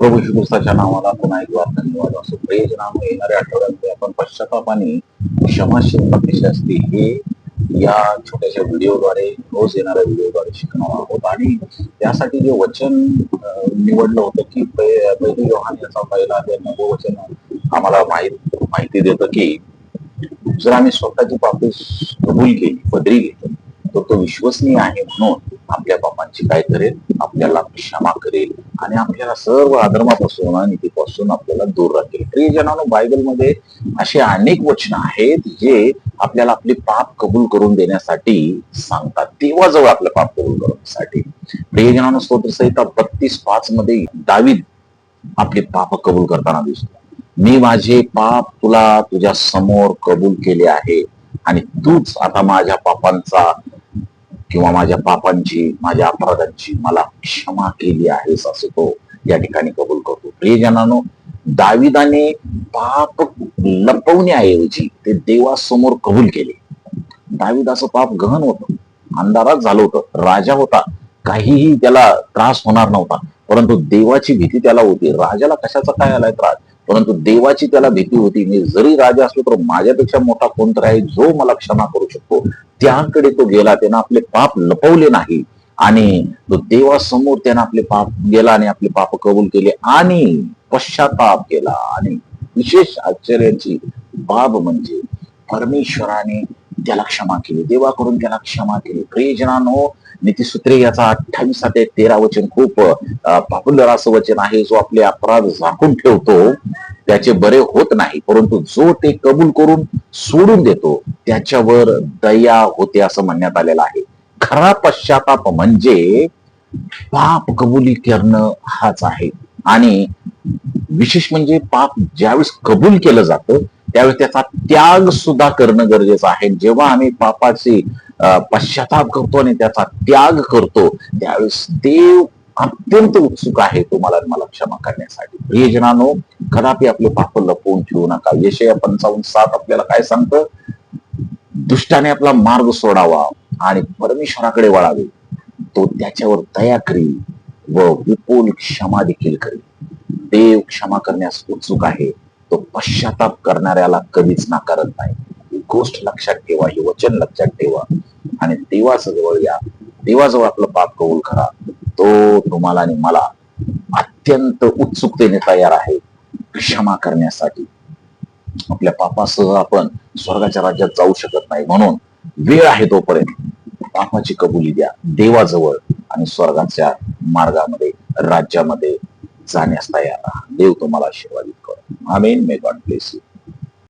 प्रभू श्री ख्रिस्ताच्या नावाला पुन्हा एक वार धन्यवाद असो. प्रिय नाम येणाऱ्या आठवड्यामध्ये आपण पश्चातापाने क्षमाशील कशी असते हे या छोट्याशा व्हिडिओद्वारे, रोज येणाऱ्या व्हिडिओद्वारे शिकणार आहोत. आणि त्यासाठी जे वचन निवडलं होतं की पहिली योहान याचा पहिला ते 9वं वचन आम्हाला माहिती देतं की जर आम्ही स्वतःची पापे कबूल केली, पदरी घेतली, तर तो विश्वसनीय आहे म्हणून आपल्या पापांची काय करेल, आपल्याला क्षमा करेल आणि आपल्याला सर्व अधर्मापासून आणि नीतीपासून आपल्याला दूर राखेल. प्रियजनांनो, बायबलमध्ये असे अनेक वचन आहेत जे आपल्याला आपले पाप कबूल करून देण्यासाठी सांगतात, देवाजवळ आपलं पाप कबूल करण्यासाठी. प्रियजनांनो, स्तोत्रसंहिता 32:5 मध्ये दावीद आपले पाप कबूल करताना दिसतो. मी माझे पाप तुला तुझ्या समोर कबूल केले आहे आणि तूच आता माझ्या पापांचा किंवा माझ्या पापांची, माझ्या अपराधांची मला क्षमा केली आहेस, असं तो या ठिकाणी कबूल करतो. प्रियजनांनो, दाविदाने पाप लपवण्याऐवजी ते देवासमोर कबूल केले. दाविदाचं पाप गहन होतं, अंधारात झालं होतं, राजा होता, काहीही त्याला त्रास होणार नव्हता, परंतु देवाची भीती त्याला होती. राजाला कशाचा काय आलाय त्रास, परंतु देवाची त्याला भीती होती. मी जरी राजा असलो तर माझ्यापेक्षा मोठा कोणतरी आहे जो मला क्षमा करू शकतो. त्याकडे तो गेला, त्यानं आपले पाप लपवले नाही आणि तो देवासमोर त्यानं आपले पाप गेला आणि आपले पाप कबूल केले आणि पश्चाताप केला. आणि विशेष आश्चर्याची बाब म्हणजे परमेश्वराने त्याला क्षमा केली, देवाकडून त्याला क्षमा केली. प्रियजनांनो, नीतिसूत्रे याचा 28 ते 13 वचन खूप पॉप्युलर असं वचन आहे, जो आपले अपराध झाकून ठेवतो त्याचे बरे होत नाही, परंतु जो ते कबूल करून सोडून देतो त्याच्यावर दया होते असं म्हणण्यात आलेलं आहे. खरा पश्चाताप म्हणजे पाप कबुली करणं हाच आहे. आणि विशेष म्हणजे पाप ज्यावेळेस कबूल केलं जातं त्यावेळेस त्याचा त्याग सुद्धा करणं गरजेचं आहे. जेव्हा आम्ही पापाची पश्चाताप करतो आणि त्याचा त्याग करतो त्यावेळेस देव अत्यंत उत्सुक आहे तुम्हाला मला क्षमा करण्यासाठी. प्रियजनांनो, कदापि आपले पाप लपवून ठेवू नका. यशया 55:7 आपल्याला काय सांगतं, दुष्टाने आपला मार्ग सोडावा आणि परमेश्वराकडे वळावे, तो त्याच्यावर दया करील व विपुल क्षमा देखील करेल. देव क्षमा करण्यास उत्सुक आहे, तो पश्चाताप करणाऱ्याला कधीच नाकारत नाही. ही गोष्ट लक्षात ठेवा, हे वचन लक्षात ठेवा आणि देवाजवळ या, देवाजवळ आपलं पाप कबूल करा. तो तुम्हाला आणि मला अत्यंत उत्सुकतेने तयार आहे क्षमा करण्यासाठी. आपल्या पापासह आपण स्वर्गाच्या राज्यात जाऊ शकत नाही, म्हणून वेळ आहे तोपर्यंत पापाची कबुली द्या देवाजवळ आणि स्वर्गाच्या मार्गामध्ये, राज्यामध्ये जाण्यास तयार राहा. देव तुम्हाला आशीर्वादित करो. Amen. May God bless you.